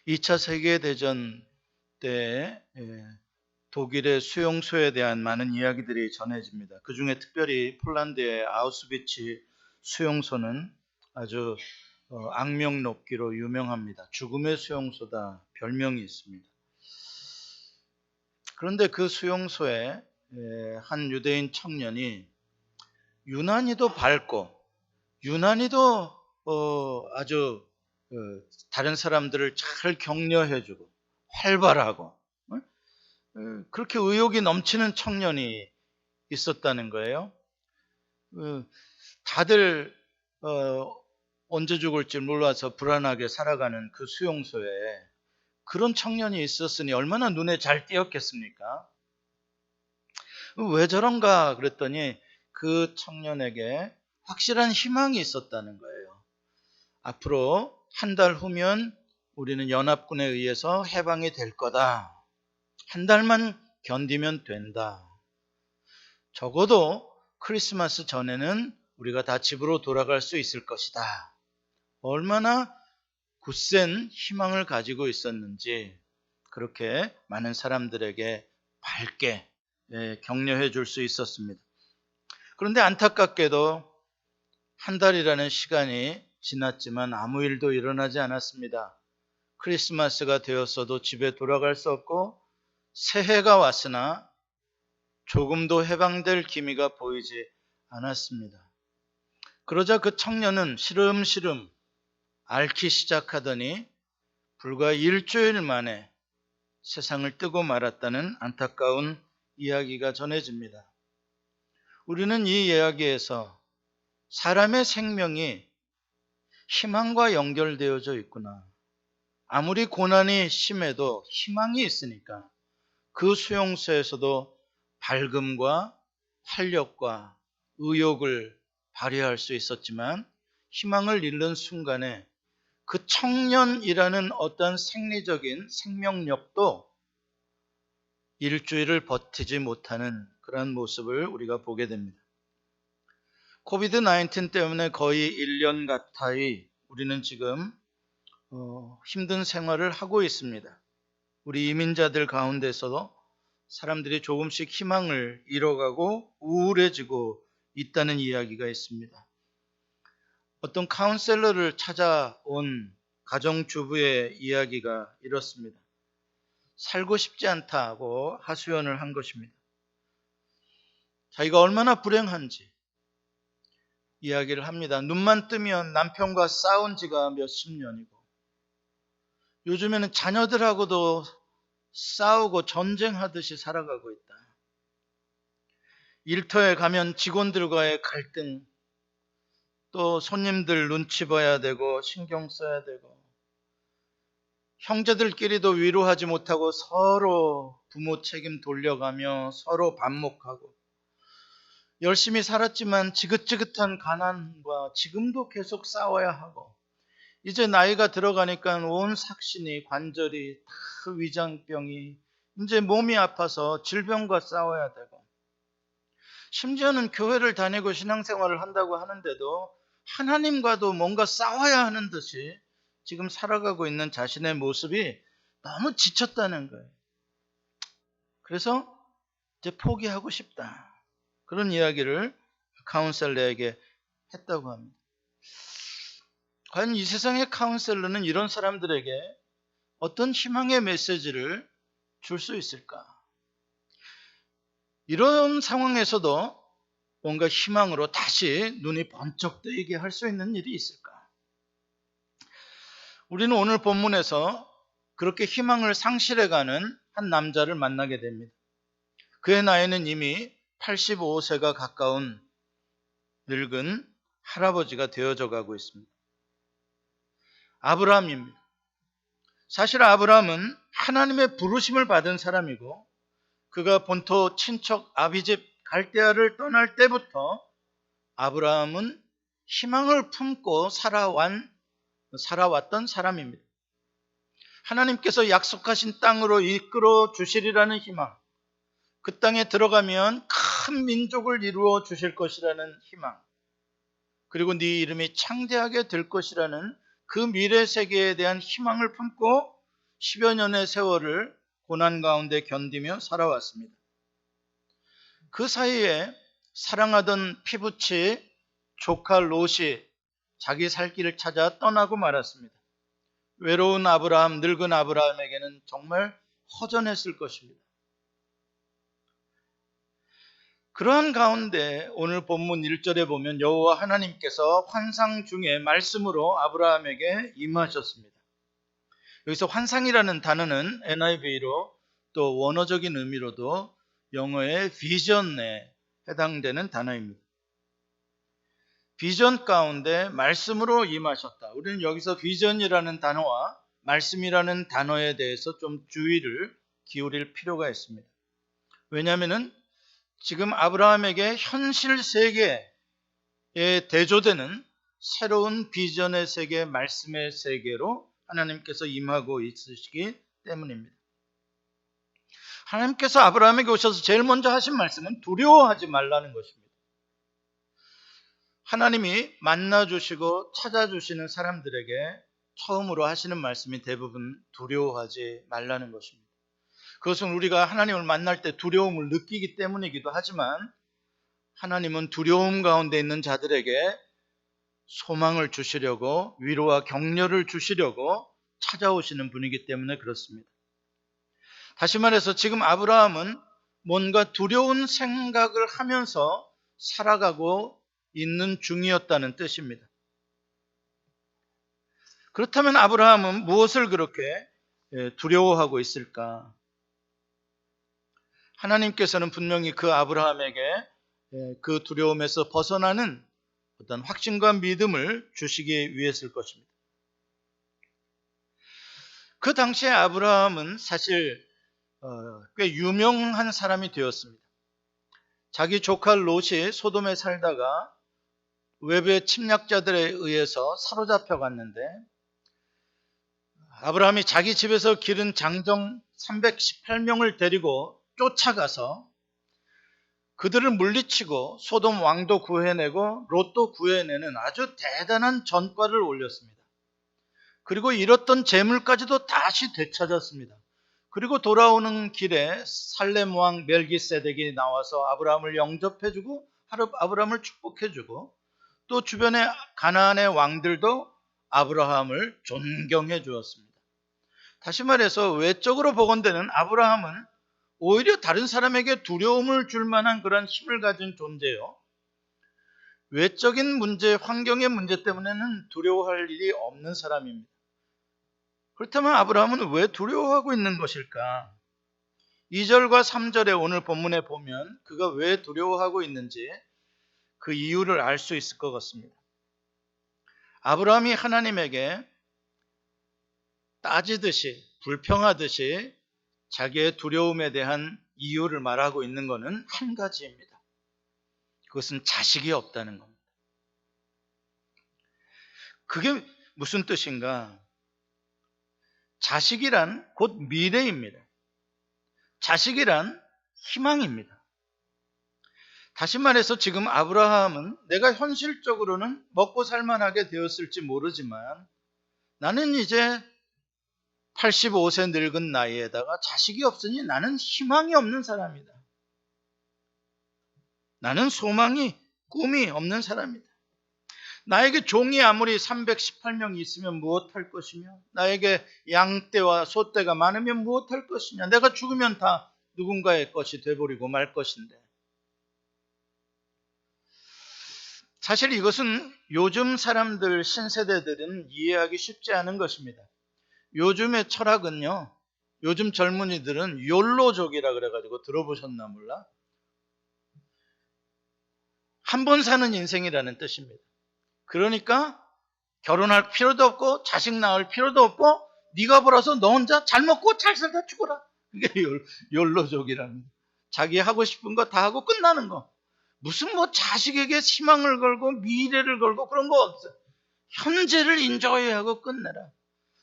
2차 세계대전 때 독일의 수용소에 대한 많은 이야기들이 전해집니다. 그 중에 특별히 폴란드의 아우슈비츠 수용소는 아주 악명 높기로 유명합니다. 죽음의 수용소다 별명이 있습니다. 그런데 그 수용소에 한 유대인 청년이 유난히도 밝고 유난히도 아주 다른 사람들을 잘 격려해주고 활발하고 그렇게 의욕이 넘치는 청년이 있었다는 거예요. 다들 언제 죽을지 몰라서 불안하게 살아가는 그 수용소에 그런 청년이 있었으니 얼마나 눈에 잘 띄었겠습니까? 왜 저런가 그랬더니 그 청년에게 확실한 희망이 있었다는 거예요. 앞으로 한 달 후면 우리는 연합군에 의해서 해방이 될 거다. 한 달만 견디면 된다. 적어도 크리스마스 전에는 우리가 다 집으로 돌아갈 수 있을 것이다. 얼마나 굳센 희망을 가지고 있었는지 그렇게 많은 사람들에게 밝게 격려해 줄 수 있었습니다. 그런데 안타깝게도 한 달이라는 시간이 지났지만 아무 일도 일어나지 않았습니다. 크리스마스가 되었어도 집에 돌아갈 수 없고 새해가 왔으나 조금도 해방될 기미가 보이지 않았습니다. 그러자 그 청년은 시름시름 앓기 시작하더니 불과 일주일 만에 세상을 뜨고 말았다는 안타까운 이야기가 전해집니다. 우리는 이 이야기에서 사람의 생명이 희망과 연결되어져 있구나. 아무리 고난이 심해도 희망이 있으니까 그 수용소에서도 밝음과 활력과 의욕을 발휘할 수 있었지만 희망을 잃는 순간에 그 청년이라는 어떤 생리적인 생명력도 일주일을 버티지 못하는 그런 모습을 우리가 보게 됩니다. 코비드 19 때문에 거의 1년 가까이 우리는 지금 힘든 생활을 하고 있습니다. 우리 이민자들 가운데서도 사람들이 조금씩 희망을 잃어가고 우울해지고 있다는 이야기가 있습니다. 어떤 카운셀러를 찾아온 가정주부의 이야기가 이렇습니다. 살고 싶지 않다고 하소연을 한 것입니다. 자기가 얼마나 불행한지 이야기를 합니다. 눈만 뜨면 남편과 싸운 지가 몇십 년이고 요즘에는 자녀들하고도 싸우고 전쟁하듯이 살아가고 있다. 일터에 가면 직원들과의 갈등, 또 손님들 눈치 봐야 되고 신경 써야 되고 형제들끼리도 위로하지 못하고 서로 부모 책임 돌려가며 서로 반목하고 열심히 살았지만 지긋지긋한 가난과 지금도 계속 싸워야 하고 이제 나이가 들어가니까 온 삭신이 관절이 다 위장병이 이제 몸이 아파서 질병과 싸워야 되고 심지어는 교회를 다니고 신앙생활을 한다고 하는데도 하나님과도 뭔가 싸워야 하는 듯이 지금 살아가고 있는 자신의 모습이 너무 지쳤다는 거예요. 그래서 이제 포기하고 싶다. 그런 이야기를 카운셀러에게 했다고 합니다. 과연 이 세상의 카운셀러는 이런 사람들에게 어떤 희망의 메시지를 줄 수 있을까? 이런 상황에서도 뭔가 희망으로 다시 눈이 번쩍 뜨이게 할 수 있는 일이 있을까? 우리는 오늘 본문에서 그렇게 희망을 상실해가는 한 남자를 만나게 됩니다. 그의 나이는 이미 85세가 가까운 늙은 할아버지가 되어져 가고 있습니다. 아브라함입니다. 사실 아브라함은 하나님의 부르심을 받은 사람이고 그가 본토 친척 아비집 갈대아를 떠날 때부터 아브라함은 희망을 품고 살아왔던 사람입니다. 하나님께서 약속하신 땅으로 이끌어 주시리라는 희망, 그 땅에 들어가면 큰 민족을 이루어 주실 것이라는 희망, 그리고 네 이름이 창대하게 될 것이라는 그 미래 세계에 대한 희망을 품고 10여 년의 세월을 고난 가운데 견디며 살아왔습니다. 그 사이에 사랑하던 피부치 조카 롯이 자기 살 길을 찾아 떠나고 말았습니다. 외로운 아브라함, 늙은 아브라함에게는 정말 허전했을 것입니다. 그러한 가운데 오늘 본문 1절에 보면 여호와 하나님께서 환상 중에 말씀으로 아브라함에게 임하셨습니다. 여기서 환상이라는 단어는 NIV로 또 원어적인 의미로도 영어의 비전에 해당되는 단어입니다. 비전 가운데 말씀으로 임하셨다. 우리는 여기서 비전이라는 단어와 말씀이라는 단어에 대해서 좀 주의를 기울일 필요가 있습니다. 왜냐하면 지금 아브라함에게 현실 세계에 대조되는 새로운 비전의 세계, 말씀의 세계로 하나님께서 임하고 있으시기 때문입니다. 하나님께서 아브라함에게 오셔서 제일 먼저 하신 말씀은 두려워하지 말라는 것입니다. 하나님이 만나주시고 찾아주시는 사람들에게 처음으로 하시는 말씀이 대부분 두려워하지 말라는 것입니다. 그것은 우리가 하나님을 만날 때 두려움을 느끼기 때문이기도 하지만 하나님은 두려움 가운데 있는 자들에게 소망을 주시려고 위로와 격려를 주시려고 찾아오시는 분이기 때문에 그렇습니다. 다시 말해서 지금 아브라함은 뭔가 두려운 생각을 하면서 살아가고 있는 중이었다는 뜻입니다. 그렇다면 아브라함은 무엇을 그렇게 두려워하고 있을까? 하나님께서는 분명히 그 아브라함에게 그 두려움에서 벗어나는 어떤 확신과 믿음을 주시기 위해서일 것입니다. 그 당시에 아브라함은 사실 꽤 유명한 사람이 되었습니다. 자기 조카 롯이 소돔에 살다가 외부의 침략자들에 의해서 사로잡혀 갔는데 아브라함이 자기 집에서 기른 장정 318명을 데리고 쫓아가서 그들을 물리치고 소돔 왕도 구해내고 롯도 구해내는 아주 대단한 전과를 올렸습니다. 그리고 잃었던 재물까지도 다시 되찾았습니다. 그리고 돌아오는 길에 살렘 왕 멜기세덱이 나와서 아브라함을 영접해주고 아브라함을 축복해주고 또 주변의 가나안의 왕들도 아브라함을 존경해 주었습니다. 다시 말해서 외적으로 보건대는 아브라함은 오히려 다른 사람에게 두려움을 줄 만한 그런 힘을 가진 존재요. 외적인 문제, 환경의 문제 때문에는 두려워할 일이 없는 사람입니다. 그렇다면 아브라함은 왜 두려워하고 있는 것일까? 2절과 3절에 오늘 본문에 보면 그가 왜 두려워하고 있는지 그 이유를 알 수 있을 것 같습니다. 아브라함이 하나님에게 따지듯이 불평하듯이 자기의 두려움에 대한 이유를 말하고 있는 것은 한 가지입니다. 그것은 자식이 없다는 겁니다. 그게 무슨 뜻인가? 자식이란 곧 미래입니다. 자식이란 희망입니다. 다시 말해서 지금 아브라함은 내가 현실적으로는 먹고 살만하게 되었을지 모르지만 나는 이제 85세 늙은 나이에다가 자식이 없으니 나는 희망이 없는 사람이다. 나는 소망이, 꿈이 없는 사람이다. 나에게 종이 아무리 318명이 있으면 무엇할 것이며 나에게 양떼와 소떼가 많으면 무엇할 것이냐. 내가 죽으면 다 누군가의 것이 돼버리고 말 것인데. 사실 이것은 요즘 사람들, 신세대들은 이해하기 쉽지 않은 것입니다. 요즘의 철학은요, 요즘 젊은이들은 욜로족이라 그래가지고 들어보셨나 몰라? 한 번 사는 인생이라는 뜻입니다. 그러니까 결혼할 필요도 없고 자식 낳을 필요도 없고 네가 벌어서 너 혼자 잘 먹고 잘 살다 죽어라. 그게 욜로족이라는, 자기 하고 싶은 거 다 하고 끝나는 거. 무슨 뭐 자식에게 희망을 걸고 미래를 걸고 그런 거 없어. 현재를 인조해야 하고 끝내라.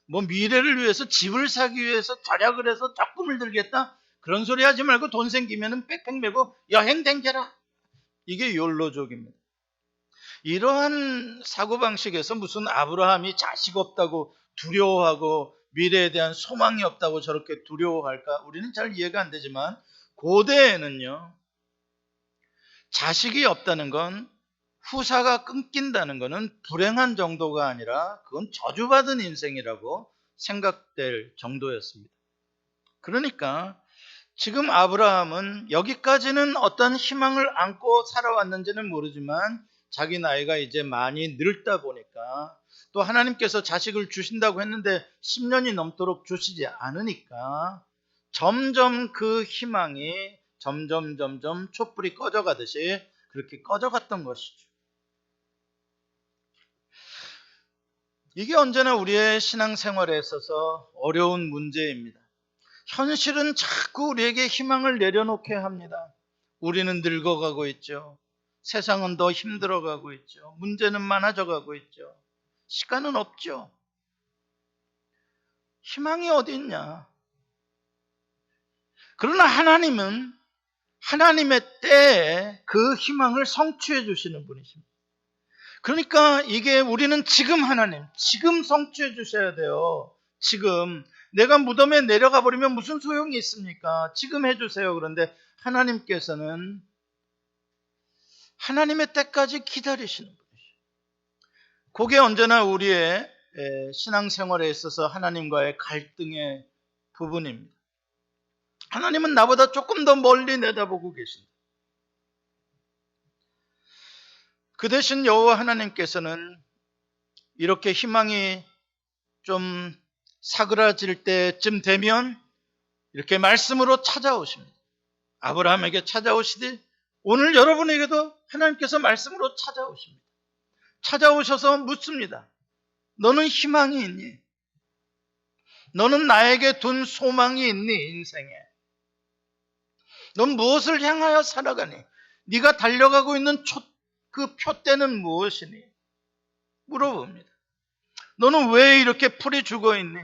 뭐 미래를 위해서 집을 사기 위해서 절약을 해서 적금을 들겠다? 그런 소리 하지 말고 돈 생기면은 빽빽 메고 여행 댕겨라. 이게 욜로족입니다. 이러한 사고방식에서 무슨 아브라함이 자식 없다고 두려워하고 미래에 대한 소망이 없다고 저렇게 두려워할까? 우리는 잘 이해가 안 되지만 고대에는요, 자식이 없다는 건, 후사가 끊긴다는 것은 불행한 정도가 아니라 그건 저주받은 인생이라고 생각될 정도였습니다. 그러니까 지금 아브라함은 여기까지는 어떤 희망을 안고 살아왔는지는 모르지만 자기 나이가 이제 많이 늙다 보니까, 또 하나님께서 자식을 주신다고 했는데 10년이 넘도록 주시지 않으니까 점점 그 희망이 점점 촛불이 꺼져가듯이 그렇게 꺼져갔던 것이죠. 이게 언제나 우리의 신앙생활에 있어서 어려운 문제입니다. 현실은 자꾸 우리에게 희망을 내려놓게 합니다. 우리는 늙어가고 있죠. 세상은 더 힘들어가고 있죠. 문제는 많아져가고 있죠. 시간은 없죠. 희망이 어디 있냐? 그러나 하나님은 하나님의 때에 그 희망을 성취해 주시는 분이십니다. 그러니까 이게 우리는 지금 하나님, 지금 성취해 주셔야 돼요. 지금. 내가 무덤에 내려가 버리면 무슨 소용이 있습니까? 지금 해주세요. 그런데 하나님께서는 하나님의 때까지 기다리시는 분이시죠. 그게 언제나 우리의 신앙생활에 있어서 하나님과의 갈등의 부분입니다. 하나님은 나보다 조금 더 멀리 내다보고 계십니다. 그 대신 여호와 하나님께서는 이렇게 희망이 좀 사그라질 때쯤 되면 이렇게 말씀으로 찾아오십니다. 아브라함에게 찾아오시듯 오늘 여러분에게도 하나님께서 말씀으로 찾아오십니다. 찾아오셔서 묻습니다. 너는 희망이 있니? 너는 나에게 둔 소망이 있니? 인생에. 넌 무엇을 향하여 살아가니? 네가 달려가고 있는 그 표대는 무엇이니? 물어봅니다. 너는 왜 이렇게 풀이 죽어 있니?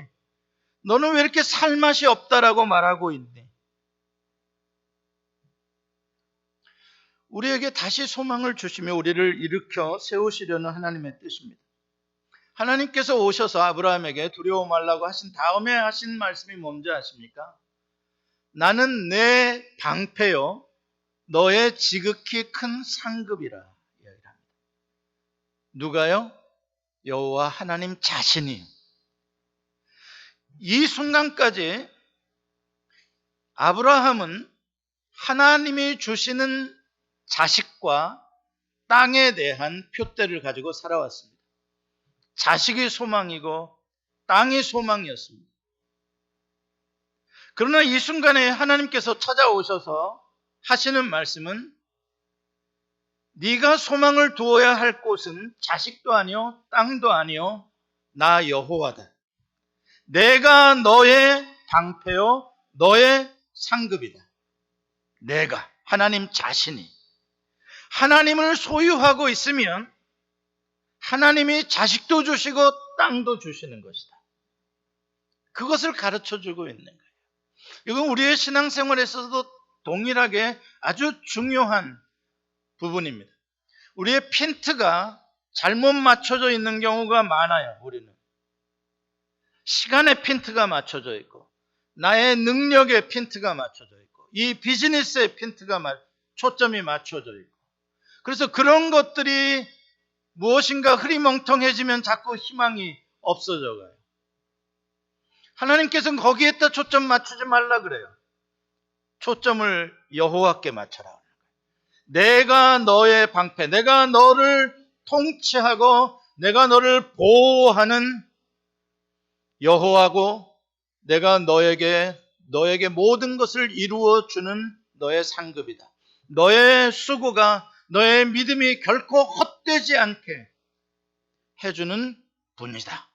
너는 왜 이렇게 살맛이 없다라고 말하고 있니? 우리에게 다시 소망을 주시며 우리를 일으켜 세우시려는 하나님의 뜻입니다. 하나님께서 오셔서 아브라함에게 두려워 말라고 하신 다음에 하신 말씀이 뭔지 아십니까? 나는 내 방패요 너의 지극히 큰 상급이라 이야기합니다. 누가요? 여호와 하나님 자신이. 이 순간까지 아브라함은 하나님이 주시는 자식과 땅에 대한 표대를 가지고 살아왔습니다. 자식이 소망이고 땅이 소망이었습니다. 그러나 이 순간에 하나님께서 찾아오셔서 하시는 말씀은 네가 소망을 두어야 할 곳은 자식도 아니요 땅도 아니요 나 여호와다. 내가 너의 방패요 너의 상급이다. 내가 하나님 자신이. 하나님을 소유하고 있으면 하나님이 자식도 주시고 땅도 주시는 것이다. 그것을 가르쳐주고 있는 거예요. 이건 우리의 신앙생활에 있어서도 동일하게 아주 중요한 부분입니다. 우리의 핀트가 잘못 맞춰져 있는 경우가 많아요. 우리는 시간의 핀트가 맞춰져 있고 나의 능력의 핀트가 맞춰져 있고 이 비즈니스의 핀트가 초점이 맞춰져 있고, 그래서 그런 것들이 무엇인가 흐리멍텅해지면 자꾸 희망이 없어져 가요. 하나님께서는 거기에다 초점 맞추지 말라 그래요. 초점을 여호와께 맞춰라. 내가 너의 방패, 내가 너를 통치하고 내가 너를 보호하는 여호와고, 내가 너에게 모든 것을 이루어 주는 너의 상급이다. 너의 수고가, 너의 믿음이 결코 헛되지 않게 해주는 분이다.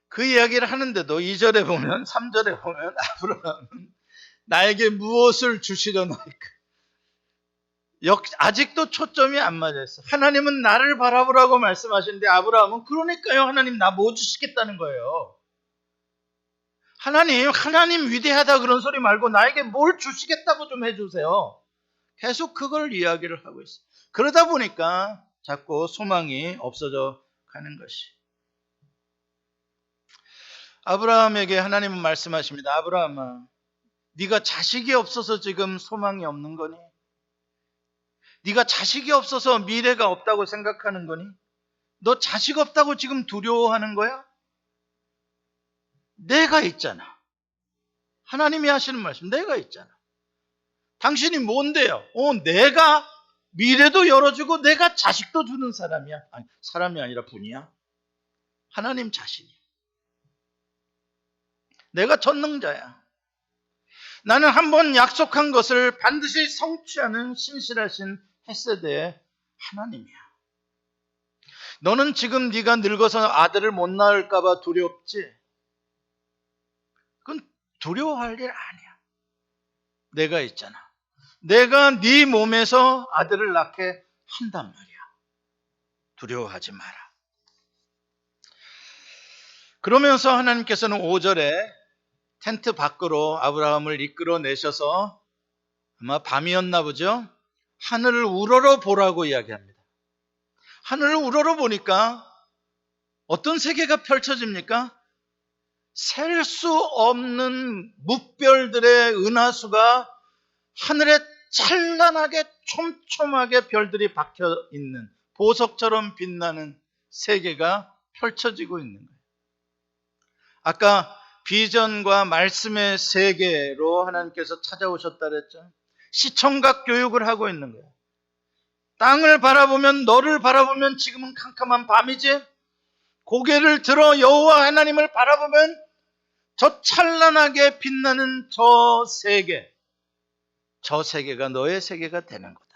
그 이야기를 하는데도 2절에 보면, 3절에 보면 아브라함은 나에게 무엇을 주시려나이까? 아직도 초점이 안 맞아 있어. 하나님은 나를 바라보라고 말씀하시는데 아브라함은 그러니까요 하나님 나 뭐 주시겠다는 거예요. 하나님 위대하다 그런 소리 말고 나에게 뭘 주시겠다고 좀 해주세요. 계속 그걸 이야기를 하고 있어요. 그러다 보니까 자꾸 소망이 없어져 가는 것이. 아브라함에게 하나님은 말씀하십니다. 아브라함아, 네가 자식이 없어서 지금 소망이 없는 거니? 네가 자식이 없어서 미래가 없다고 생각하는 거니? 너 자식 없다고 지금 두려워하는 거야? 내가 있잖아. 하나님이 하시는 말씀, 내가 있잖아. 당신이 뭔데요? 내가 미래도 열어주고 내가 자식도 주는 사람이야. 아니, 사람이 아니라 분이야. 하나님 자신이. 내가 전능자야. 나는 한번 약속한 것을 반드시 성취하는 신실하신 헤세드의 하나님이야. 너는 지금 네가 늙어서 아들을 못 낳을까 봐 두렵지? 그건 두려워할 일 아니야. 내가 있잖아. 내가 네 몸에서 아들을 낳게 한단 말이야. 두려워하지 마라. 그러면서 하나님께서는 5절에 텐트 밖으로 아브라함을 이끌어내셔서 아마 밤이었나 보죠. 하늘을 우러러 보라고 이야기합니다. 하늘을 우러러 보니까 어떤 세계가 펼쳐집니까? 셀 수 없는 묵별들의 은하수가 하늘에 찬란하게 촘촘하게 별들이 박혀 있는 보석처럼 빛나는 세계가 펼쳐지고 있는 거예요. 아까 비전과 말씀의 세계로 하나님께서 찾아오셨다 그랬죠. 시청각 교육을 하고 있는 거예요. 땅을 바라보면, 너를 바라보면 지금은 캄캄한 밤이지? 고개를 들어 여호와 하나님을 바라보면 저 찬란하게 빛나는 저 세계가 너의 세계가 되는 거다.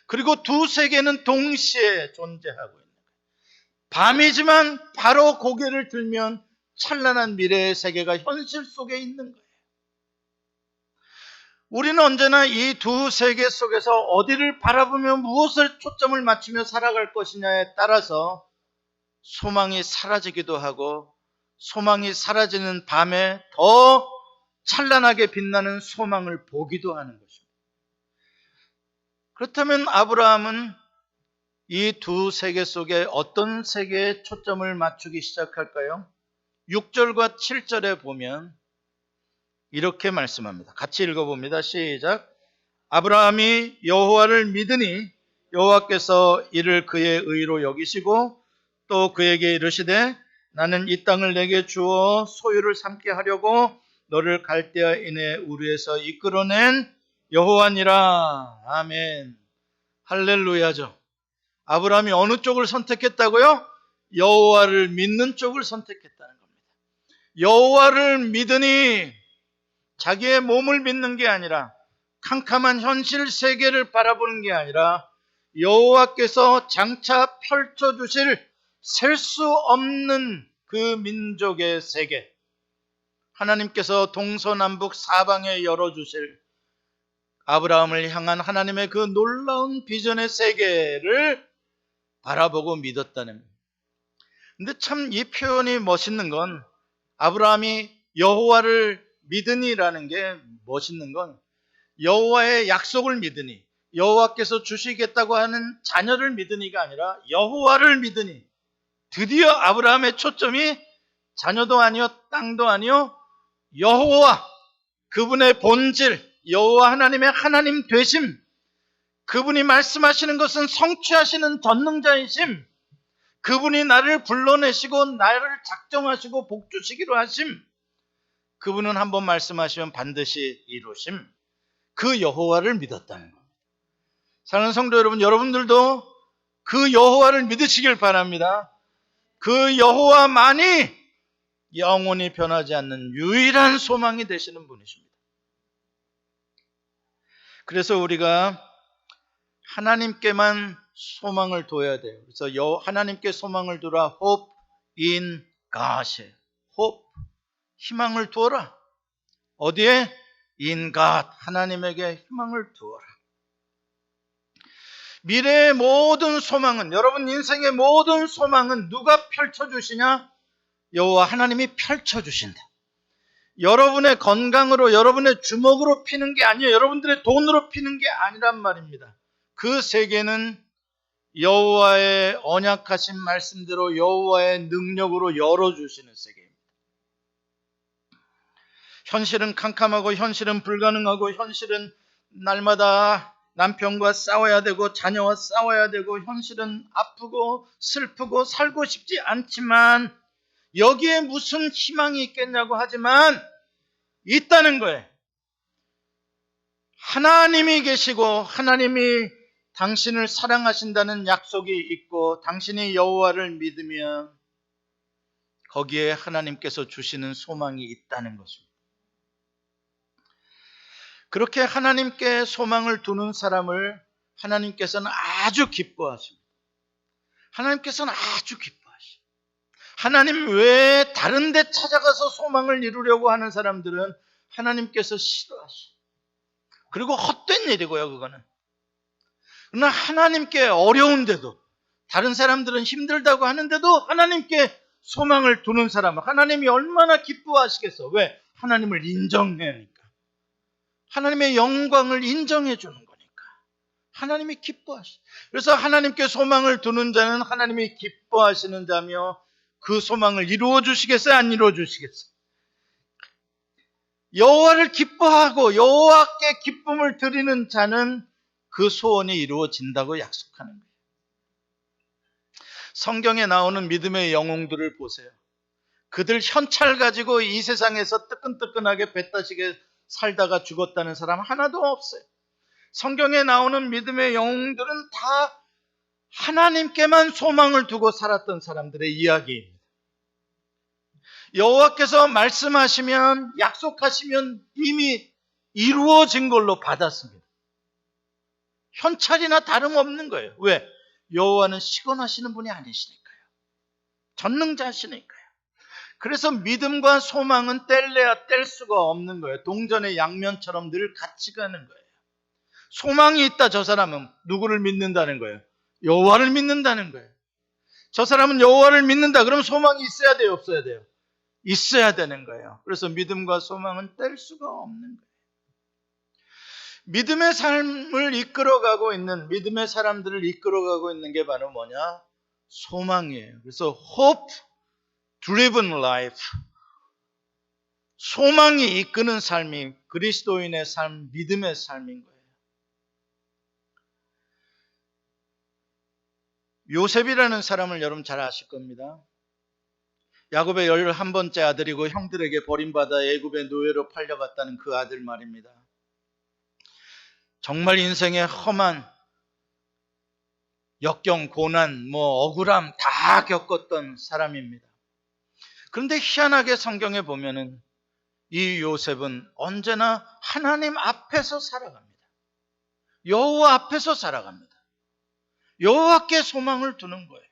그리고 두 세계는 동시에 존재하고 있는 거예요. 밤이지만 바로 고개를 들면 찬란한 미래의 세계가 현실 속에 있는 거예요. 우리는 언제나 이 두 세계 속에서 어디를 바라보며 무엇을 초점을 맞추며 살아갈 것이냐에 따라서 소망이 사라지기도 하고 소망이 사라지는 밤에 더 찬란하게 빛나는 소망을 보기도 하는 것입니다. 그렇다면 아브라함은 이 두 세계 속에 어떤 세계에 초점을 맞추기 시작할까요? 6절과 7절에 보면 이렇게 말씀합니다. 같이 읽어봅니다. 시작. 아브라함이 여호와를 믿으니 여호와께서 이를 그의 의로 여기시고 또 그에게 이르시되 나는 이 땅을 내게 주어 소유를 삼게 하려고 너를 갈대아인의 우르에서 이끌어낸 여호와니라. 아멘. 할렐루야죠. 아브라함이 어느 쪽을 선택했다고요? 여호와를 믿는 쪽을 선택했다는 겁니다. 여호와를 믿으니 자기의 몸을 믿는 게 아니라 캄캄한 현실 세계를 바라보는 게 아니라 여호와께서 장차 펼쳐주실 셀 수 없는 그 민족의 세계, 하나님께서 동서남북 사방에 열어주실 아브라함을 향한 하나님의 그 놀라운 비전의 세계를 바라보고 믿었다는 겁니다. 근데 참 이 표현이 멋있는 건 아브라함이 여호와를 믿으니라는 게 멋있는 건 여호와의 약속을 믿으니 여호와께서 주시겠다고 하는 자녀를 믿으니가 아니라 여호와를 믿으니 드디어 아브라함의 초점이 자녀도 아니요 땅도 아니요 여호와 그분의 본질 여호와 하나님의 하나님 되심 그분이 말씀하시는 것은 성취하시는 전능자이심 그분이 나를 불러내시고 나를 작정하시고 복주시기로 하심 그분은 한번 말씀하시면 반드시 이루심 그 여호와를 믿었다는 겁니다. 사랑하는 성도 여러분, 여러분들도 그 여호와를 믿으시길 바랍니다. 그 여호와만이 영원히 변하지 않는 유일한 소망이 되시는 분이십니다. 그래서 우리가 하나님께만 소망을 둬야 돼요. 그래서 하나님께 소망을 두라. Hope in God. Hope, 희망을 두어라. 어디에? In God, 하나님에게 희망을 두어라. 미래의 모든 소망은, 여러분 인생의 모든 소망은 누가 펼쳐주시냐? 여호와 하나님이 펼쳐주신다. 여러분의 건강으로, 여러분의 주먹으로 피는 게 아니에요. 여러분들의 돈으로 피는 게 아니란 말입니다. 그 세계는 여호와의 언약하신 말씀대로 여호와의 능력으로 열어주시는 세계입니다. 현실은 캄캄하고 현실은 불가능하고 현실은 날마다 남편과 싸워야 되고 자녀와 싸워야 되고 현실은 아프고 슬프고 살고 싶지 않지만 여기에 무슨 희망이 있겠냐고 하지만 있다는 거예요. 하나님이 계시고 하나님이 당신을 사랑하신다는 약속이 있고 당신이 여호와를 믿으면 거기에 하나님께서 주시는 소망이 있다는 것입니다. 그렇게 하나님께 소망을 두는 사람을 하나님께서는 아주 기뻐하십니다. 하나님께서는 아주 기뻐하십니다. 하나님 외에 다른 데 찾아가서 소망을 이루려고 하는 사람들은 하나님께서 싫어하십니다. 그리고 헛된 일이고요, 그거는. 그러나 하나님께 어려운데도, 다른 사람들은 힘들다고 하는데도 하나님께 소망을 두는 사람은 하나님이 얼마나 기뻐하시겠어. 왜? 하나님을 인정하니까. 하나님의 영광을 인정해 주는 거니까. 하나님이 기뻐하시. 그래서 하나님께 소망을 두는 자는 하나님이 기뻐하시는 자며 그 소망을 이루어 주시겠어요? 안 이루어 주시겠어요? 여호와를 기뻐하고 여호와께 기쁨을 드리는 자는 그 소원이 이루어진다고 약속하는 거예요. 성경에 나오는 믿음의 영웅들을 보세요. 그들 현찰 가지고 이 세상에서 뜨끈뜨끈하게 뱃다시게 살다가 죽었다는 사람 하나도 없어요. 성경에 나오는 믿음의 영웅들은 다 하나님께만 소망을 두고 살았던 사람들의 이야기입니다. 여호와께서 말씀하시면, 약속하시면 이미 이루어진 걸로 받았습니다. 현찰이나 다름없는 거예요. 왜? 여호와는 시건하시는 분이 아니시니까요. 전능자시니까요. 그래서 믿음과 소망은 뗄래야 뗄 수가 없는 거예요. 동전의 양면처럼 늘 같이 가는 거예요. 소망이 있다, 저 사람은 누구를 믿는다는 거예요? 여호와를 믿는다는 거예요. 저 사람은 여호와를 믿는다. 그럼 소망이 있어야 돼요, 없어야 돼요? 있어야 되는 거예요. 그래서 믿음과 소망은 뗄 수가 없는 거예요. 믿음의 삶을 이끌어가고 있는, 믿음의 사람들을 이끌어가고 있는 게 바로 뭐냐? 소망이에요. 그래서 hope driven life, 소망이 이끄는 삶이 그리스도인의 삶, 믿음의 삶인 거예요. 요셉이라는 사람을 여러분 잘 아실 겁니다. 야곱의 11번째 아들이고 형들에게 버림받아 애굽의 노예로 팔려갔다는 그 아들 말입니다. 정말 인생의 험한 역경, 고난, 억울함 다 겪었던 사람입니다. 그런데 희한하게 성경에 보면은 이 요셉은 언제나 하나님 앞에서 살아갑니다. 여호와 앞에서 살아갑니다. 여호와께 소망을 두는 거예요.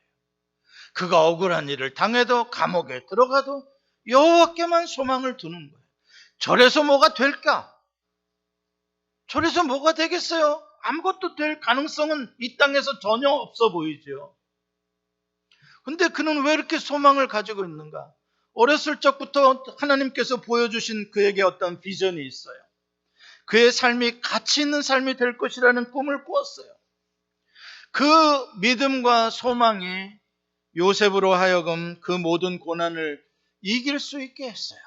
그가 억울한 일을 당해도 감옥에 들어가도 여호와께만 소망을 두는 거예요. 저래서 뭐가 될까? 저래서 뭐가 되겠어요? 아무것도 될 가능성은 이 땅에서 전혀 없어 보이죠. 근데 그는 왜 이렇게 소망을 가지고 있는가? 어렸을 적부터 하나님께서 보여주신 그에게 어떤 비전이 있어요. 그의 삶이 가치 있는 삶이 될 것이라는 꿈을 꾸었어요. 그 믿음과 소망이 요셉으로 하여금 그 모든 고난을 이길 수 있게 했어요.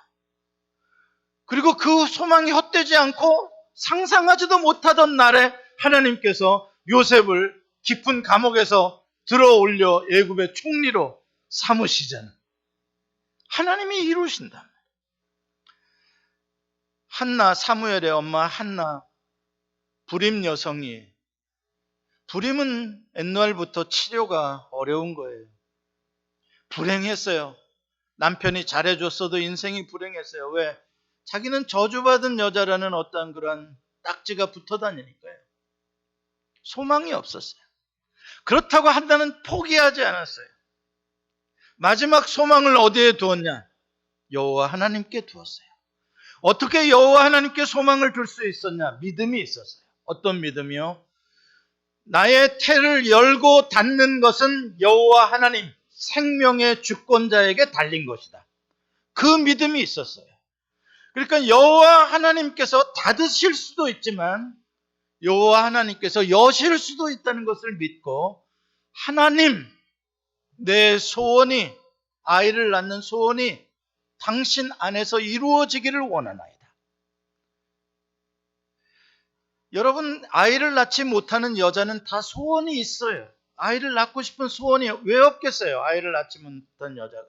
그리고 그 소망이 헛되지 않고 상상하지도 못하던 날에 하나님께서 요셉을 깊은 감옥에서 들어올려 애굽의 총리로 삼으시잖아요. 하나님이 이루신다. 한나, 사무엘의 엄마 한나, 불임 여성이, 불임은 옛날부터 치료가 어려운 거예요. 불행했어요. 남편이 잘해줬어도 인생이 불행했어요. 왜? 자기는 저주받은 여자라는 어떤 그런 딱지가 붙어 다니니까요. 소망이 없었어요. 그렇다고 한다는 포기하지 않았어요. 마지막 소망을 어디에 두었냐? 여호와 하나님께 두었어요. 어떻게 여호와 하나님께 소망을 둘 수 있었냐? 믿음이 있었어요. 어떤 믿음이요? 나의 태를 열고 닫는 것은 여호와 하나님, 생명의 주권자에게 달린 것이다. 그 믿음이 있었어요. 그러니까 여호와 하나님께서 닫으실 수도 있지만 여호와 하나님께서 여실 수도 있다는 것을 믿고, 하나님, 내 소원이, 아이를 낳는 소원이 당신 안에서 이루어지기를 원하나이다. 여러분, 아이를 낳지 못하는 여자는 다 소원이 있어요. 아이를 낳고 싶은 소원이 왜 없겠어요? 아이를 낳지 못한 여자가.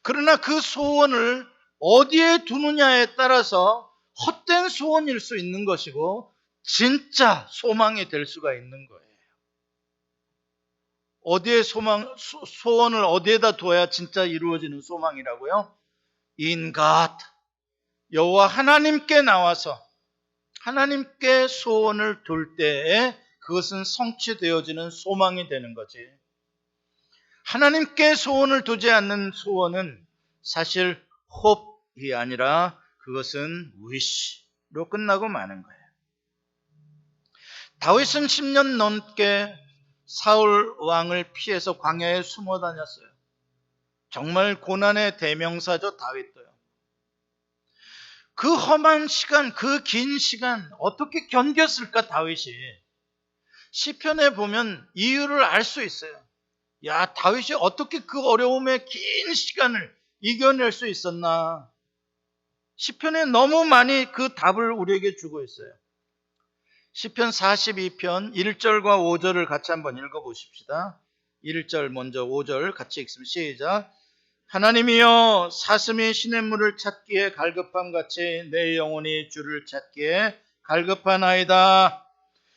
그러나 그 소원을 어디에 두느냐에 따라서 헛된 소원일 수 있는 것이고 진짜 소망이 될 수가 있는 거예요. 어디에 소원을 어디에다 둬야 진짜 이루어지는 소망이라고요? In God, 여호와 하나님께 나와서 하나님께 소원을 둘 때에 그것은 성취되어지는 소망이 되는 거지. 하나님께 소원을 두지 않는 소원은 사실 hope이 아니라 그것은 wish로 끝나고 마는 거예요. 다윗은 10년 넘게 사울 왕을 피해서 광야에 숨어 다녔어요. 정말 고난의 대명사죠, 다윗도요. 그 험한 시간, 그 긴 시간 어떻게 견뎠을까, 다윗이. 시편에 보면 이유를 알 수 있어요. 야, 다윗이 어떻게 그 어려움의 긴 시간을 이겨낼 수 있었나. 시편에 너무 많이 그 답을 우리에게 주고 있어요. 시편 42편 1절과 5절을 같이 한번 읽어보십시다. 1절 먼저 5절 같이 읽습니다. 시작. 하나님이여, 사슴이 시냇물을 찾기에 갈급함같이 내 영혼이 주를 찾기에 갈급하나이다.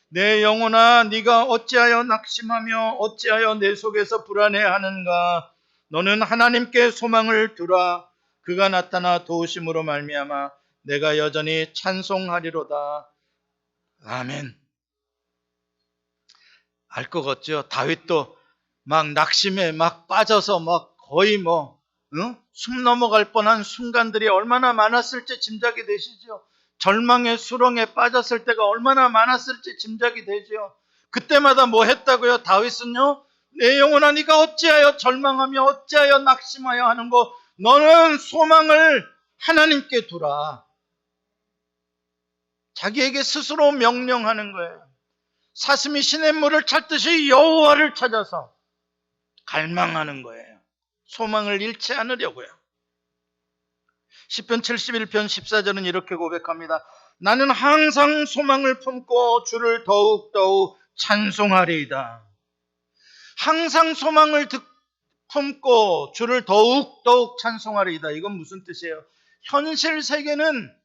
내 영혼아, 네가 어찌하여 낙심하며 어찌하여 내 속에서 불안해하는가. 너는 하나님께 소망을 두라. 그가 나타나 도우심으로 말미암아 내가 여전히 찬송하리로다. 아멘. 알 것 같죠? 다윗도 막 낙심에 막 빠져서 막 거의 숨 넘어갈 뻔한 순간들이 얼마나 많았을지 짐작이 되시죠? 절망의 수렁에 빠졌을 때가 얼마나 많았을지 짐작이 되죠? 그때마다 뭐 했다고요? 다윗은요, 내 영혼아, 네가 어찌하여 절망하며 어찌하여 낙심하여 하는고. 너는 소망을 하나님께 두라. 자기에게 스스로 명령하는 거예요. 사슴이 시냇물을 찾듯이 여호와를 찾아서 갈망하는 거예요. 소망을 잃지 않으려고요. 시편 71편 14절은 이렇게 고백합니다. 나는 항상 소망을 품고 주를 더욱더욱 찬송하리이다. 항상 소망을 품고 주를 더욱더욱 찬송하리이다. 이건 무슨 뜻이에요? 현실 세계는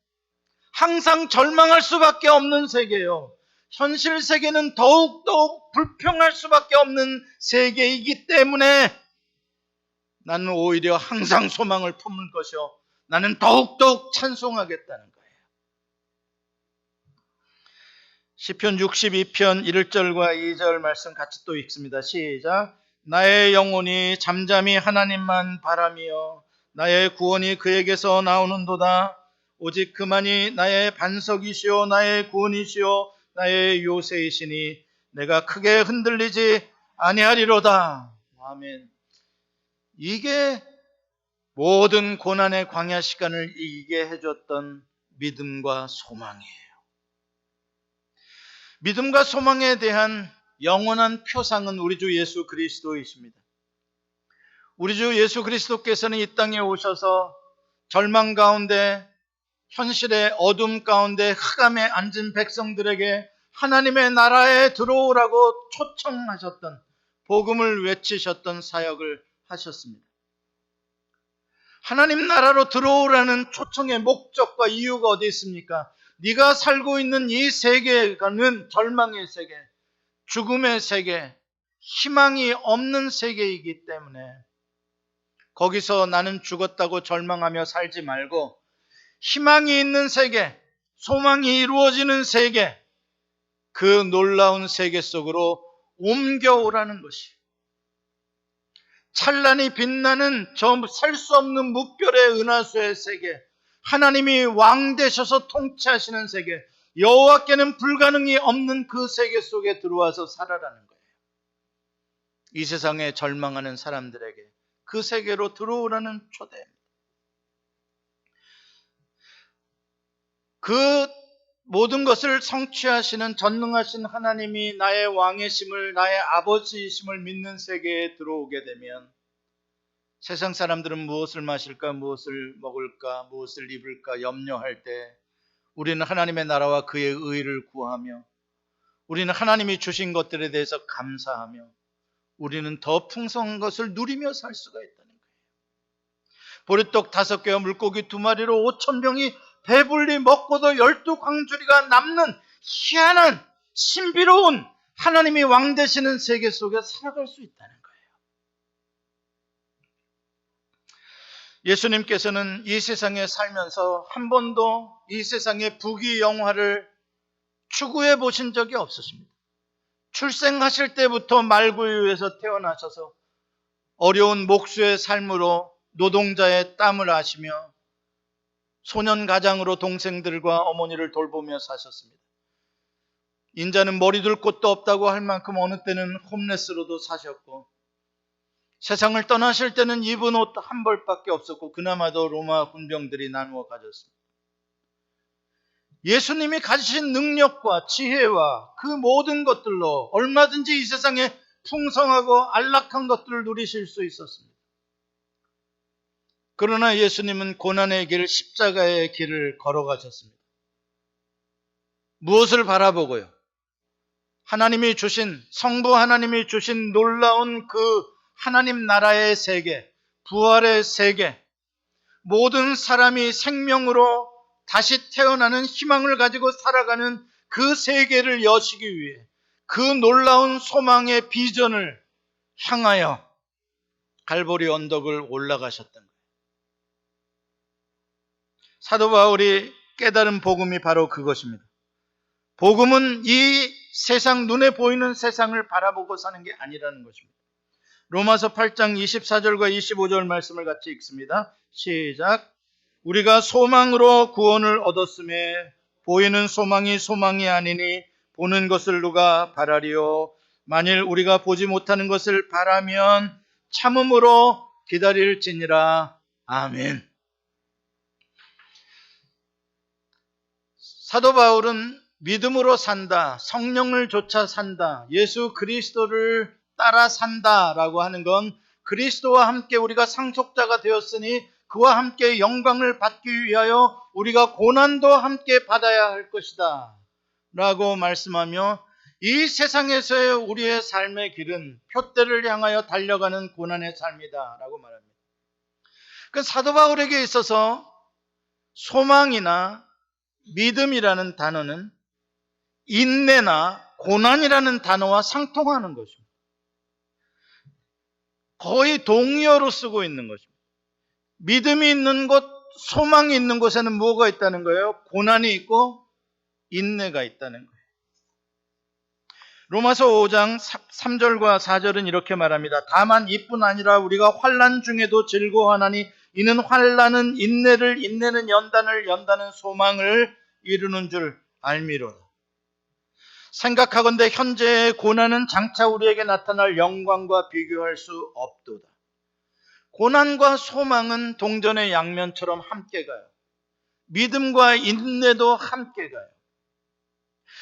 항상 절망할 수밖에 없는 세계예요. 현실 세계는 더욱더욱 불평할 수밖에 없는 세계이기 때문에 나는 오히려 항상 소망을 품을 것이요, 나는 더욱더욱 찬송하겠다는 거예요. 시편 62편 1절과 2절 말씀 같이 또 읽습니다. 시작. 나의 영혼이 잠잠히 하나님만 바라며 나의 구원이 그에게서 나오는도다. 오직 그만이 나의 반석이시오 나의 구원이시오 나의 요새이시니 내가 크게 흔들리지 아니하리로다. 아멘. 이게 모든 고난의 광야 시간을 이기게 해줬던 믿음과 소망이에요. 믿음과 소망에 대한 영원한 표상은 우리 주 예수 그리스도이십니다. 우리 주 예수 그리스도께서는 이 땅에 오셔서 절망 가운데, 현실의 어둠 가운데 흑암에 앉은 백성들에게 하나님의 나라에 들어오라고 초청하셨던, 복음을 외치셨던 사역을 하셨습니다. 하나님 나라로 들어오라는 초청의 목적과 이유가 어디 있습니까? 네가 살고 있는 이 세계는 절망의 세계, 죽음의 세계, 희망이 없는 세계이기 때문에 거기서 나는 죽었다고 절망하며 살지 말고 희망이 있는 세계, 소망이 이루어지는 세계, 그 놀라운 세계 속으로 옮겨오라는 것이, 찬란히 빛나는 저 살 수 없는 무별의 은하수의 세계, 하나님이 왕 되셔서 통치하시는 세계, 여호와께는 불가능이 없는 그 세계 속에 들어와서 살아라는 거예요. 이 세상에 절망하는 사람들에게 그 세계로 들어오라는 초대입니다. 그 모든 것을 성취하시는 전능하신 하나님이 나의 왕이심을, 나의 아버지이심을 믿는 세계에 들어오게 되면 세상 사람들은 무엇을 마실까, 무엇을 먹을까, 무엇을 입을까 염려할 때 우리는 하나님의 나라와 그의 의를 구하며 우리는 하나님이 주신 것들에 대해서 감사하며 우리는 더 풍성한 것을 누리며 살 수가 있다는 거예요. 보리떡 5개와 물고기 2마리로 5,000명이 배불리 먹고도 12광주리가 남는 희한한 신비로운 하나님이 왕 되시는 세계 속에 살아갈 수 있다는 거예요. 예수님께서는 이 세상에 살면서 한 번도 이 세상의 부귀영화를 추구해 보신 적이 없으십니다. 출생하실 때부터 말구유에서 태어나셔서 어려운 목수의 삶으로 노동자의 땀을 아시며 소년 가장으로 동생들과 어머니를 돌보며 사셨습니다. 인자는 머리 둘 곳도 없다고 할 만큼 어느 때는 홈레스로도 사셨고 세상을 떠나실 때는 입은 옷 한 벌밖에 없었고 그나마도 로마 군병들이 나누어 가졌습니다. 예수님이 가지신 능력과 지혜와 그 모든 것들로 얼마든지 이 세상에 풍성하고 안락한 것들을 누리실 수 있었습니다. 그러나 예수님은 고난의 길, 십자가의 길을 걸어가셨습니다. 무엇을 바라보고요? 하나님이 주신, 성부 하나님이 주신 놀라운 그 하나님 나라의 세계, 부활의 세계, 모든 사람이 생명으로 다시 태어나는 희망을 가지고 살아가는 그 세계를 여시기 위해 그 놀라운 소망의 비전을 향하여 갈보리 언덕을 올라가셨던 거예요. 사도 바울이 깨달은 복음이 바로 그것입니다. 복음은 이 세상, 눈에 보이는 세상을 바라보고 사는 게 아니라는 것입니다. 로마서 8장 24절과 25절 말씀을 같이 읽습니다. 시작. 우리가 소망으로 구원을 얻었음에 보이는 소망이 소망이 아니니 보는 것을 누가 바라리요. 만일 우리가 보지 못하는 것을 바라면 참음으로 기다릴지니라. 아멘. 사도 바울은 믿음으로 산다, 성령을 쫓아 산다, 예수 그리스도를 따라 산다라고 하는 건 그리스도와 함께 우리가 상속자가 되었으니 그와 함께 영광을 받기 위하여 우리가 고난도 함께 받아야 할 것이다 라고 말씀하며 이 세상에서의 우리의 삶의 길은 표대를 향하여 달려가는 고난의 삶이다 라고 말합니다. 그 사도 바울에게 있어서 소망이나 믿음이라는 단어는 인내나 고난이라는 단어와 상통하는 것입니다. 거의 동의어로 쓰고 있는 것입니다. 믿음이 있는 곳, 소망이 있는 곳에는 뭐가 있다는 거예요? 고난이 있고 인내가 있다는 거예요. 로마서 5장 3절과 4절은 이렇게 말합니다. 다만 이뿐 아니라 우리가 환난 중에도 즐거워하나니 이는 환난은 인내를, 인내는 연단을, 연단은 소망을 이루는 줄 알미로다. 생각하건대 현재의 고난은 장차 우리에게 나타날 영광과 비교할 수 없도다. 고난과 소망은 동전의 양면처럼 함께 가요. 믿음과 인내도 함께 가요.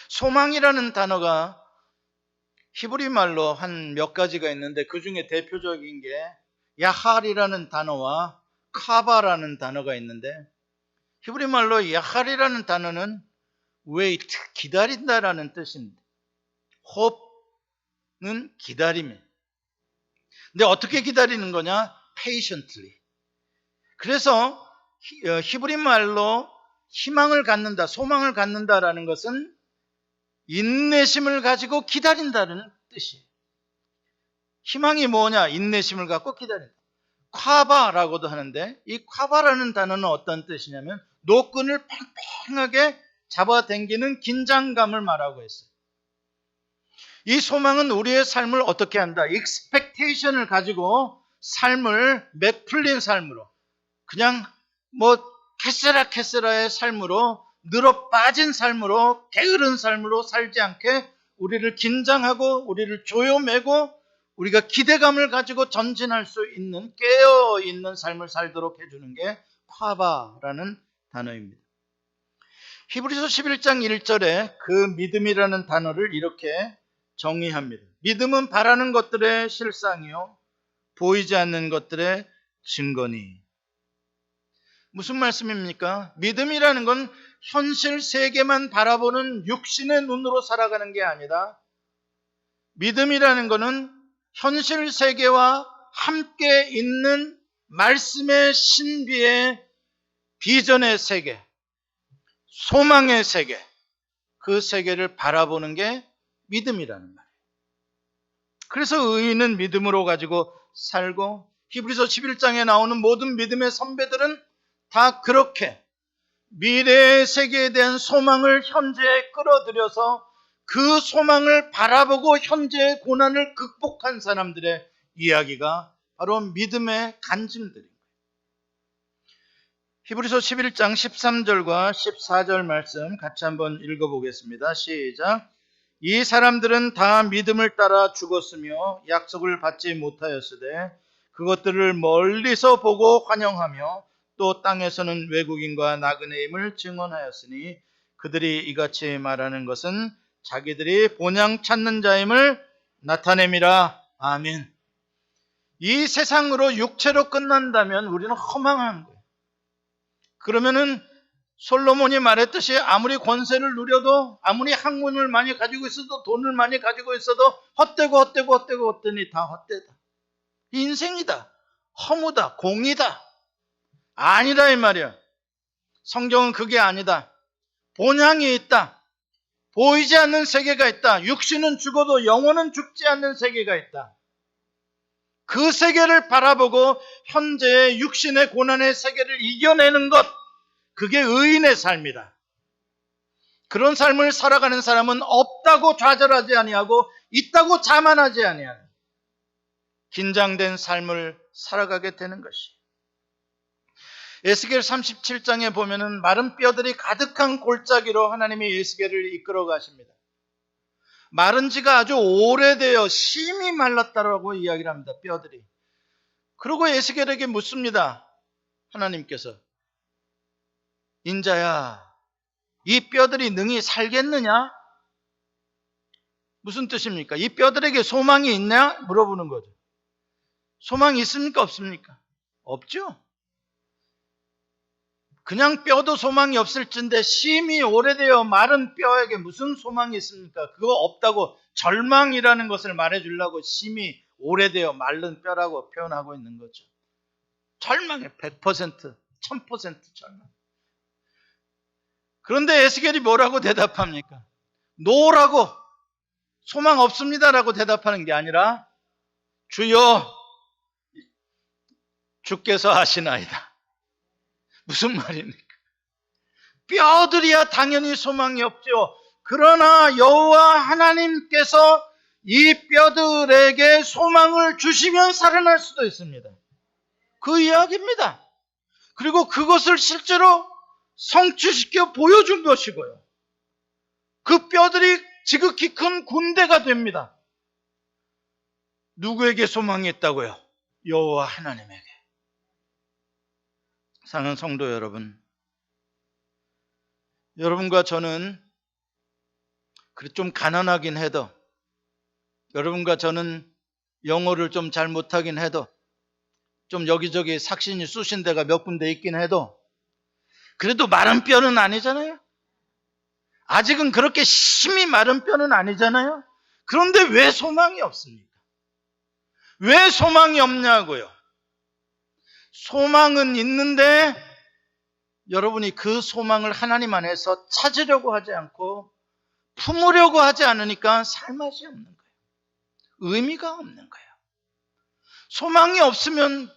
소망이라는 단어가 히브리 말로 한 몇 가지가 있는데 그 중에 대표적인 게 야할이라는 단어와 카바라는 단어가 있는데 히브리 말로 야할이라는 단어는 wait, 기다린다라는 뜻입니다. hope는 기다림이에요. 근데 어떻게 기다리는 거냐? patiently. 그래서 히브리 말로 희망을 갖는다, 소망을 갖는다라는 것은 인내심을 가지고 기다린다는 뜻이에요. 희망이 뭐냐? 인내심을 갖고 기다린다. 콰바라고도 하는데 이 콰바라는 단어는 어떤 뜻이냐면 노끈을 팽팽하게 잡아당기는 긴장감을 말하고 있어요. 이 소망은 우리의 삶을 어떻게 한다? expectation을 가지고 삶을 맥풀린 삶으로 그냥 캐세라의 삶으로 늘어 빠진 삶으로 게으른 삶으로 살지 않게 우리를 긴장하고 우리를 조여매고 우리가 기대감을 가지고 전진할 수 있는 깨어있는 삶을 살도록 해주는 게 콰바라는 단어입니다. 히브리서 11장 1절에 그 믿음이라는 단어를 이렇게 정의합니다. 믿음은 바라는 것들의 실상이요 보이지 않는 것들의 증거니. 무슨 말씀입니까? 믿음이라는 건 현실 세계만 바라보는 육신의 눈으로 살아가는 게 아니라 믿음이라는 것은 현실 세계와 함께 있는 말씀의 신비의 비전의 세계, 소망의 세계, 그 세계를 바라보는 게 믿음이라는 말이에요. 그래서 의인은 믿음으로 가지고 살고, 히브리서 11장에 나오는 모든 믿음의 선배들은 다 그렇게 미래의 세계에 대한 소망을 현재에 끌어들여서 그 소망을 바라보고 현재의 고난을 극복한 사람들의 이야기가 바로 믿음의 간증들입니다. 히브리서 11장 13절과 14절 말씀 같이 한번 읽어보겠습니다. 시작. 이 사람들은 다 믿음을 따라 죽었으며 약속을 받지 못하였으되 그것들을 멀리서 보고 환영하며 또 땅에서는 외국인과 나그네임을 증언하였으니 그들이 이같이 말하는 것은 자기들이 본향 찾는 자임을 나타냄이라. 아멘. 이 세상으로 육체로 끝난다면 우리는 허망한 거예요. 그러면은 솔로몬이 말했듯이 아무리 권세를 누려도, 아무리 학문을 많이 가지고 있어도, 돈을 많이 가지고 있어도 헛되니 다 헛되다. 인생이다, 허무다, 공이다. 아니다 이 말이야. 성경은 그게 아니다. 본향이 있다. 보이지 않는 세계가 있다. 육신은 죽어도 영혼은 죽지 않는 세계가 있다. 그 세계를 바라보고 현재의 육신의 고난의 세계를 이겨내는 것, 그게 의인의 삶이다. 그런 삶을 살아가는 사람은 없다고 좌절하지 아니하고 있다고 자만하지 아니하는 긴장된 삶을 살아가게 되는 것이. 에스겔 37장에 보면은 마른 뼈들이 가득한 골짜기로 하나님이 에스겔을 이끌어 가십니다. 마른 지가 아주 오래되어 심히 말랐다라고 이야기를 합니다. 뼈들이. 그리고 에스겔에게 묻습니다. 하나님께서, 인자야, 이 뼈들이 능히 살겠느냐? 무슨 뜻입니까? 이 뼈들에게 소망이 있냐? 물어보는 거죠. 소망이 있습니까? 없습니까? 없죠. 그냥 뼈도 소망이 없을진데 심히 오래되어 마른 뼈에게 무슨 소망이 있습니까? 그거 없다고, 절망이라는 것을 말해주려고 심히 오래되어 마른 뼈라고 표현하고 있는 거죠. 절망에 100%, 1000% 절망. 그런데 에스겔이 뭐라고 대답합니까? 노라고, 소망 없습니다라고 대답하는 게 아니라 주여, 주께서 하시나이다. 무슨 말입니까? 뼈들이야 당연히 소망이 없죠. 그러나 여호와 하나님께서 이 뼈들에게 소망을 주시면 살아날 수도 있습니다. 그 이야기입니다. 그리고 그것을 실제로 성취시켜 보여준 것이고요. 그 뼈들이 지극히 큰 군대가 됩니다. 누구에게 소망이 있다고요? 여호와 하나님에게. 사랑하는 성도 여러분, 여러분과 저는 좀 가난하긴 해도, 여러분과 저는 영어를 좀 잘 못하긴 해도, 좀 여기저기 삭신이 쑤신 데가 몇 군데 있긴 해도, 그래도 마른 뼈는 아니잖아요. 아직은 그렇게 심히 마른 뼈는 아니잖아요. 그런데 왜 소망이 없습니까? 왜 소망이 없냐고요? 소망은 있는데 여러분이 그 소망을 하나님 안에서 찾으려고 하지 않고 품으려고 하지 않으니까 살맛이 없는 거예요. 의미가 없는 거예요. 소망이 없으면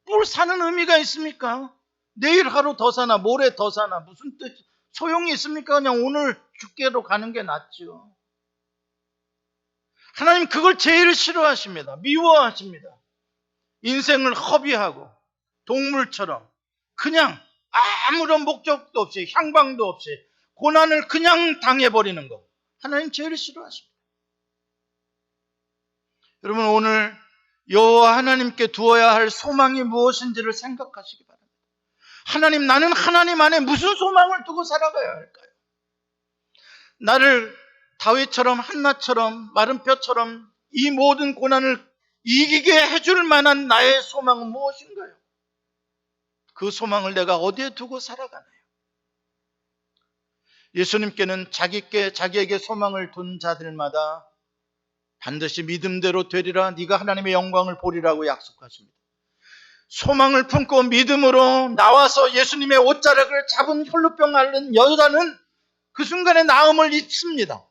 뭘 사는 의미가 있습니까? 내일 하루 더 사나 모레 더 사나 무슨 뜻, 소용이 있습니까? 그냥 오늘 죽게로 가는 게 낫죠. 하나님 그걸 제일 싫어하십니다. 미워하십니다. 인생을 허비하고 동물처럼 그냥 아무런 목적도 없이 향방도 없이 고난을 그냥 당해버리는 거, 하나님 제일 싫어하십니다. 여러분, 오늘 여호와 하나님께 두어야 할 소망이 무엇인지를 생각하시기 바랍니다. 하나님, 나는 하나님 안에 무슨 소망을 두고 살아가야 할까요? 나를 다윗처럼, 한나처럼, 마른 뼈처럼 이 모든 고난을 이기게 해줄 만한 나의 소망은 무엇인가요? 그 소망을 내가 어디에 두고 살아가나요? 예수님께는 자기에게 소망을 둔 자들마다 반드시 믿음대로 되리라, 네가 하나님의 영광을 보리라고 약속하십니다. 소망을 품고 믿음으로 나와서 예수님의 옷자락을 잡은 혈루병 앓는 여자는 그 순간에 나음을 입습니다.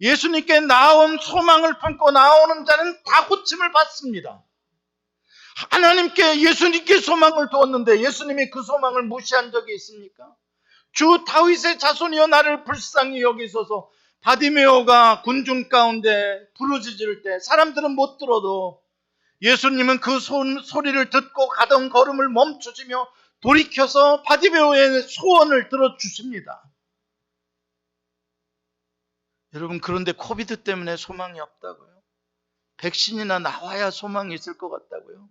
예수님께 나온 소망을 품고 나오는 자는 다 고침을 받습니다. 하나님께, 예수님께 소망을 두었는데 예수님이 그 소망을 무시한 적이 있습니까? 주 다윗의 자손이여 나를 불쌍히 여기소서. 바디메오가 군중 가운데 부르짖을 때 사람들은 못 들어도 예수님은 그 소리를 듣고 가던 걸음을 멈추시며 돌이켜서 바디메오의 소원을 들어주십니다. 여러분, 그런데 코비드 때문에 소망이 없다고요? 백신이나 나와야 소망이 있을 것 같다고요?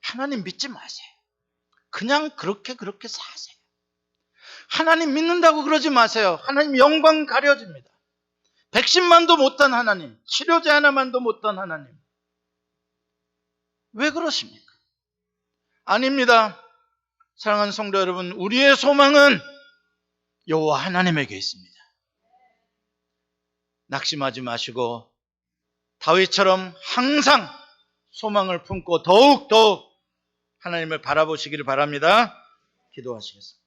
하나님 믿지 마세요. 그냥 그렇게 사세요. 하나님 믿는다고 그러지 마세요. 하나님 영광 가려집니다. 백신만도 못한 하나님, 치료제 하나만도 못한 하나님, 왜 그러십니까? 아닙니다. 사랑하는 성도 여러분, 우리의 소망은 여호와 하나님에게 있습니다. 낙심하지 마시고 다윗처럼 항상 소망을 품고 더욱 하나님을 바라보시기를 바랍니다. 기도하시겠습니다.